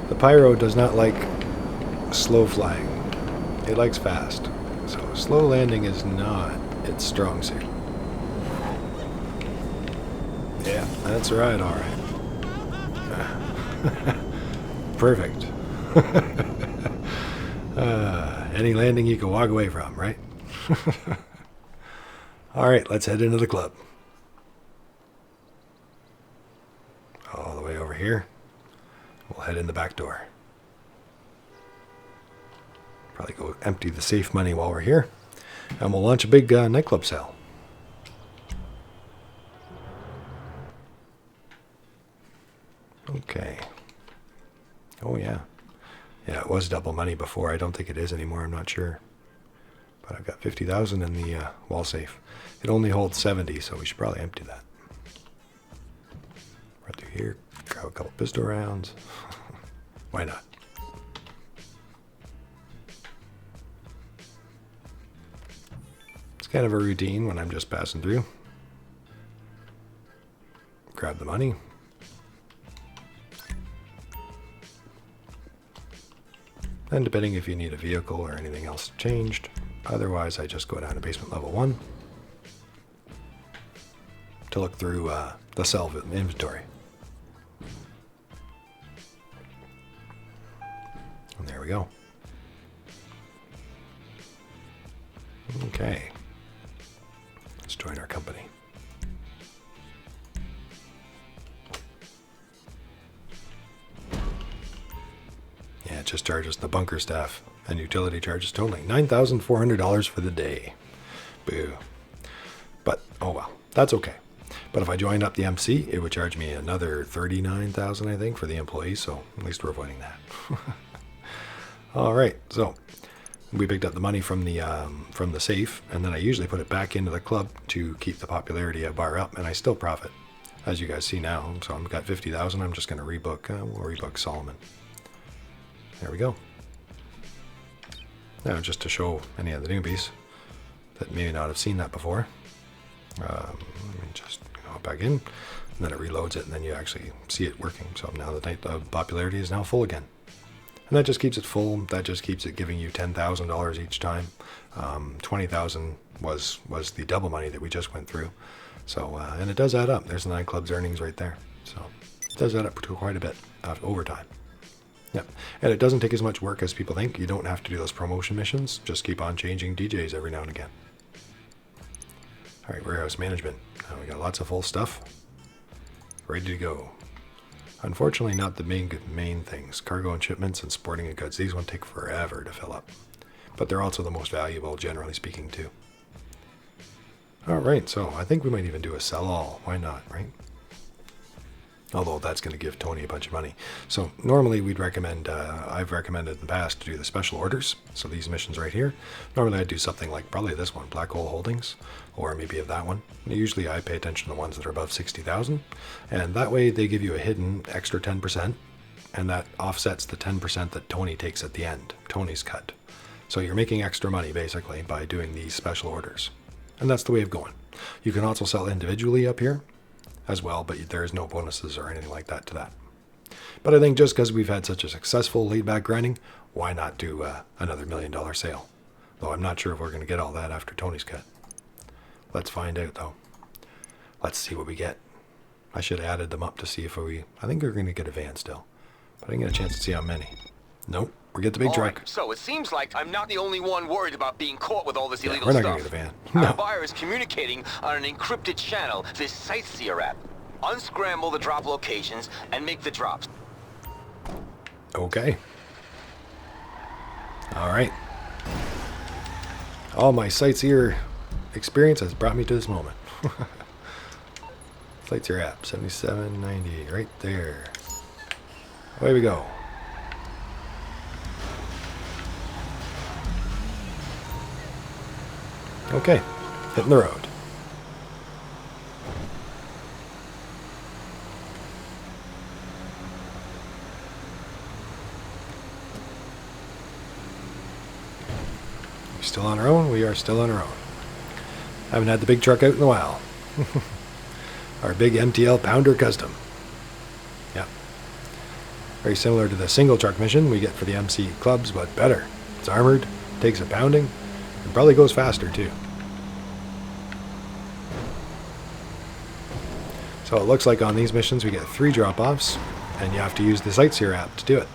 The Pyro does not like slow flying. It likes fast. So slow landing is not its strong suit. Yeah, that's right, alright. Perfect. Any landing you can walk away from, right? Alright, let's head into the club. All the way over here. We'll head in the back door. Probably go empty the safe money while we're here. And we'll launch a big nightclub sale. Okay. Oh, yeah. Yeah, it was double money before. I don't think it is anymore. I'm not sure. But I've got 50,000 in the wall safe. It only holds 70, so we should probably empty that. Right through here. Grab a couple pistol rounds. Why not? It's kind of a routine when I'm just passing through. Grab the money. And depending if you need a vehicle or anything else changed. Otherwise, I just go down to basement level 1 to look through the sell inventory. And there we go. Okay. Let's join our company. Yeah, it just charges the bunker staff and utility charges totaling $9,400 for the day. Boo. But, oh well, that's okay. But if I joined up the MC, it would charge me another $39,000, I think, for the employees, so at least we're avoiding that. All right, so we picked up the money from the safe, and then I usually put it back into the club to keep the popularity bar up, and I still profit, as you guys see now. So I've got 50,000. I'm just going to rebook. We'll rebook Solomon. There we go. Now, just to show any of the newbies that may not have seen that before, let me just go back in, and then it reloads it, and then you actually see it working. So now the popularity is now full again. And that just keeps it full. That just keeps it giving you $10,000 each time. 20,000 was the double money that we just went through. So and it does add up. There's the nightclub's earnings right there. So it does add up to quite a bit over time. Yep. And it doesn't take as much work as people think. You don't have to do those promotion missions. Just keep on changing DJs every now and again. All right, warehouse management. Now we got lots of full stuff. Ready to go. Unfortunately, not the main things. Cargo and shipments and sporting and goods. These won't take forever to fill up. But they're also the most valuable, generally speaking, too. All right, so I think we might even do a sell-all. Why not, right? Although that's going to give Tony a bunch of money. So normally we'd recommend, I've recommended in the past to do the special orders. So these missions right here. Normally I'd do something like probably this one, Black Hole Holdings, or maybe of that one. Usually I pay attention to the ones that are above 60,000. And that way they give you a hidden extra 10%. And that offsets the 10% that Tony takes at the end, Tony's cut. So you're making extra money basically by doing these special orders. And that's the way of going. You can also sell individually up here as well, but there is no bonuses or anything like that to that. But I think just because we've had such a successful laid back grinding, why not do another $1 million sale? Though I'm not sure if we're going to get all that after Tony's cut. Let's find out, though. Let's see what we get. I should have added them up to see if we... I think we're going to get a van still. But I didn't get a chance to see how many. Nope. We get the big truck. Right, so it seems like I'm not the only one worried about being caught with all this illegal we're not stuff. going to get a van. No. Our buyer is communicating on an encrypted channel, this Sightseer app. Unscramble the drop locations and make the drops. Okay. All right. All my Sightseer experience has brought me to this moment. Sightseer app, 77.90, right there. Away we go. Okay, hitting the road. We're still on our own? We are still on our own. Haven't had the big truck out in a while. Our big MTL Pounder Custom. Yep. Very similar to the single truck mission we get for the MC clubs, but better. It's armored, takes a pounding, and probably goes faster too. So it looks like on these missions we get 3 drop-offs, and you have to use the Sightseer app to do it.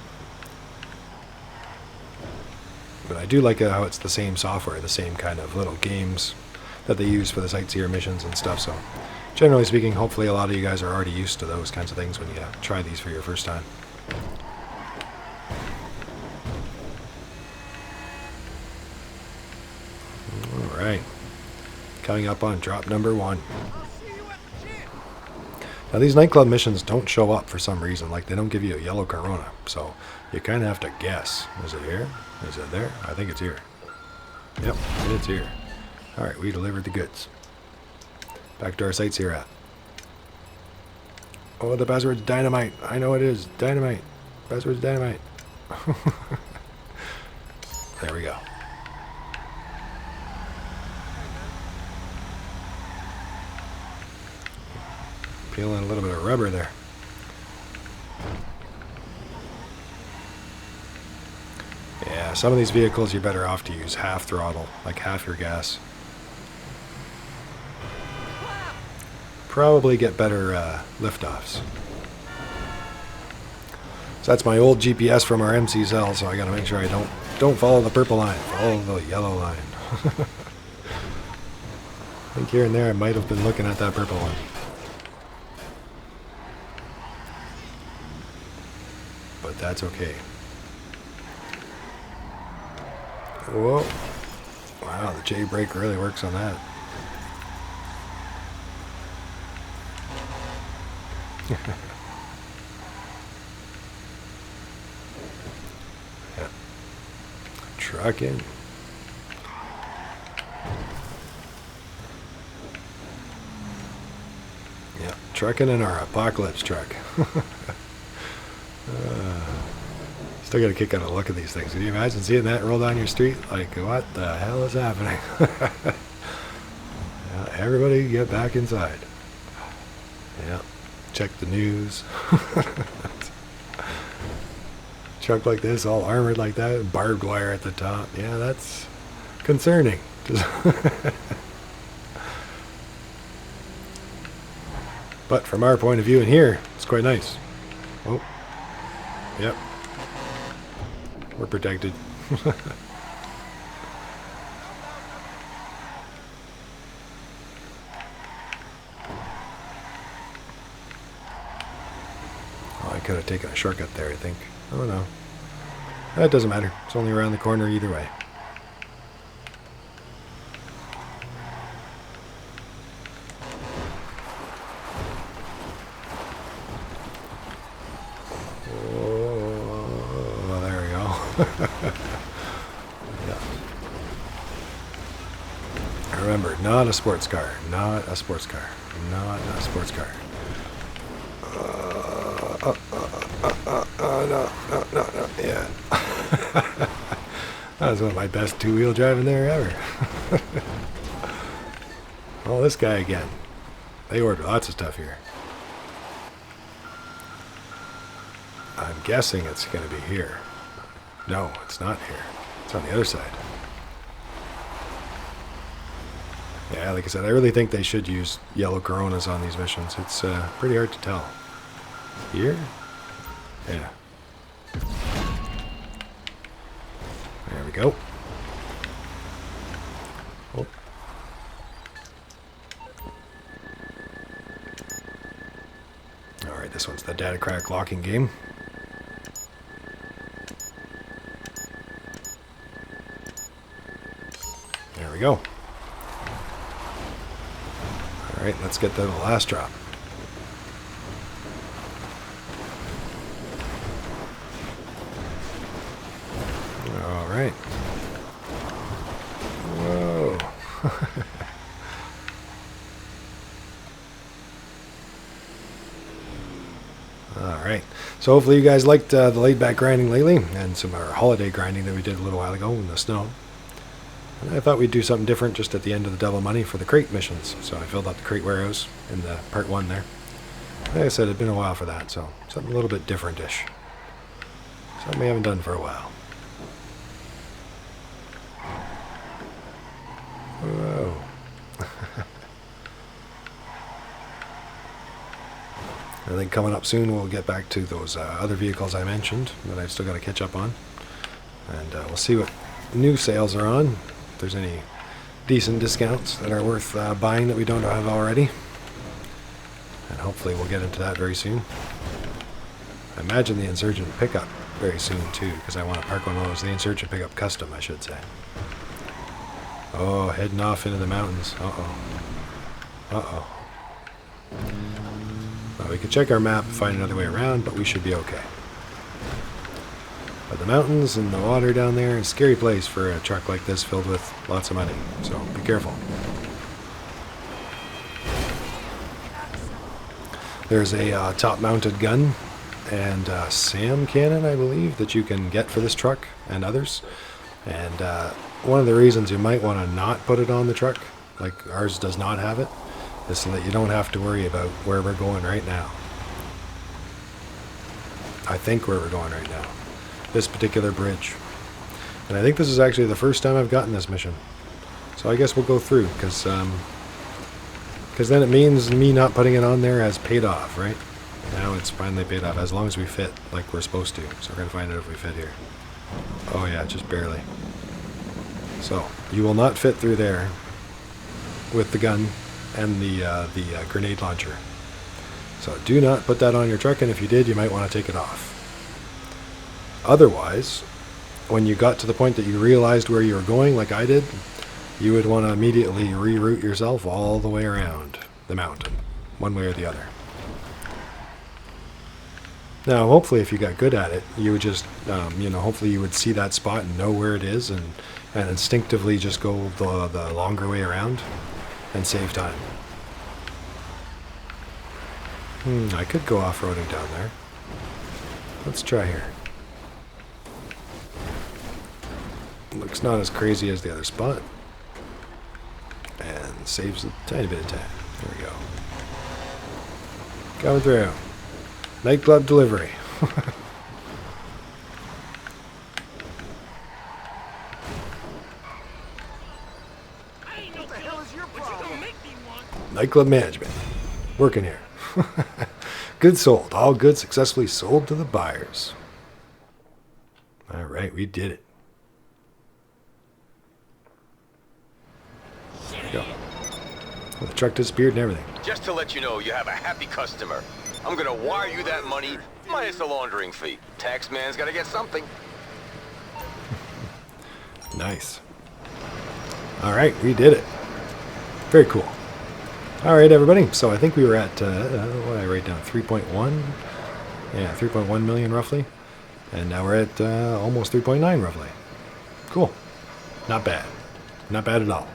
But I do like how it's the same software, the same kind of little games that they use for the Sightseer missions and stuff. So generally speaking, hopefully a lot of you guys are already used to those kinds of things when you try these for your first time. Alright. Coming up on drop number 1. Now these nightclub missions don't show up for some reason, like they don't give you a yellow Corona, so you kind of have to guess. Is it here? Is it there? I think it's here. Yep, it's here. Alright, we delivered the goods. Back to our Sightseer app. Oh, the password's dynamite. I know it is. Dynamite. Password's dynamite. There we go. Peeling a little bit of rubber there. Yeah, some of these vehicles you're better off to use half throttle, like half your gas. Probably get better liftoffs. So that's my old GPS from our MC cell, so I gotta make sure I don't follow the purple line, follow the yellow line. I think here and there I might have been looking at that purple one. But that's okay. Whoa. Wow, the J brake really works on that. Yeah. Truck in. Yeah, trucking in our apocalypse truck. Still get a kick out of the look of these things. Can you imagine seeing that roll down your street? Like, what the hell is happening? Yeah, everybody get back inside. Yeah, check the news. Truck like this, all armored like that, and barbed wire at the top. Yeah, that's concerning. But from our point of view in here, it's quite nice. Oh, yep. We're protected. Oh, I could have taken a shortcut there, I think. Oh no. That doesn't matter. It's only around the corner either way. Oh, there we go. Yeah. Remember, not a sports car. Not a sports car. Not a sports car. No. Yeah. That was one of my best two-wheel driving there ever. Oh, this guy again. They order lots of stuff here. I'm guessing it's going to be here. No, it's not here. It's on the other side. Yeah, like I said, I really think they should use yellow Coronas on these missions. It's pretty hard to tell. Here? Yeah. There we go. Oh. Alright, this one's the data crack locking game. There we go. Alright, let's get the last drop. Alright. Whoa. Alright. So hopefully you guys liked the laid back grinding lately and some of our holiday grinding that we did a little while ago in the snow. And I thought we'd do something different just at the end of the double money for the crate missions. So I filled out the crate warehouse in the part 1 there. Like I said, it'd been a while for that, so something a little bit different-ish. Something we haven't done for a while. Whoa. I think coming up soon we'll get back to those other vehicles I mentioned that I've still got to catch up on. And we'll see what new sales are on. If there's any decent discounts that are worth buying that we don't have already. And hopefully we'll get into that very soon. I imagine the Insurgent pickup very soon too, because I want to park one of those. The Insurgent pickup custom, I should say. Oh, heading off into the mountains. Uh-oh. Uh-oh. Well, we could check our map and find another way around, but we should be okay. But the mountains and the water down there is a scary place for a truck like this filled with lots of money. So be careful. There's a top-mounted gun and SAM cannon, I believe, that you can get for this truck and others. And one of the reasons you might want to not put it on the truck, like ours does not have it, is so that you don't have to worry about where we're going right now. I think where we're going right now. This particular bridge. And I think this is actually the first time I've gotten this mission. So I guess we'll go through, because then it means me not putting it on there has paid off, right? Now it's finally paid off, as long as we fit like we're supposed to. So we're going to find out if we fit here. Oh yeah, just barely. So, you will not fit through there with the gun and the grenade launcher. So do not put that on your truck, and if you did, you might want to take it off. Otherwise, when you got to the point that you realized where you were going, like I did, you would want to immediately reroute yourself all the way around the mountain, one way or the other. Now, hopefully, if you got good at it, you would just, hopefully you would see that spot and know where it is, and instinctively just go the longer way around and save time. I could go off-roading down there. Let's try here. Looks not as crazy as the other spot. And saves a tiny bit of time. There we go. Coming through. Nightclub delivery. Nightclub management. Working here. Goods sold. All goods successfully sold to the buyers. Alright, we did it. There we go. Well, the truck disappeared and everything. Just to let you know, you have a happy customer. I'm gonna wire you that money, minus the laundering fee. Taxman's gotta get something. Nice. Alright, we did it. Very cool. Alright, everybody. So I think we were at, what did I write down? 3.1? Yeah, 3.1 million roughly. And now we're at almost 3.9 roughly. Cool. Not bad. Not bad at all.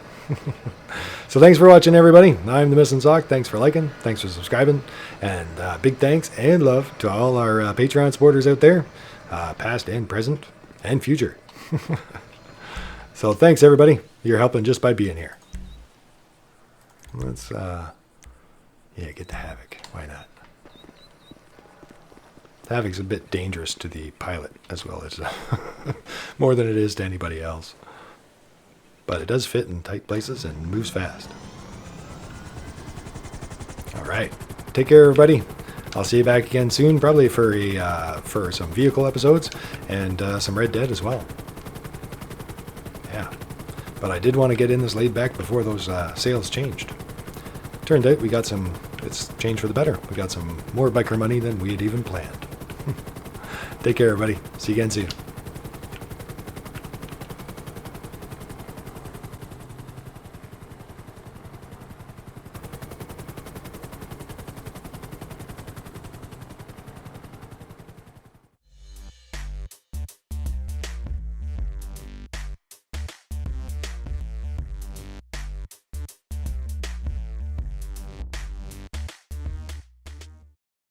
So thanks for watching, everybody. I'm the Missing Sock. Thanks for liking. Thanks for subscribing. And big thanks and love to all our Patreon supporters out there, past and present and future. So thanks, everybody. You're helping just by being here. Let's, get the Havoc. Why not? Havoc's a bit dangerous to the pilot as well as more than it is to anybody else. but it does fit in tight places and moves fast. All right, take care, everybody. I'll see you back again soon, probably for some vehicle episodes and some Red Dead as well. Yeah, but I did want to get in this laid back before those sales changed. Turned out it's changed for the better. We got some more biker money than we had even planned. Take care, everybody. See you again soon.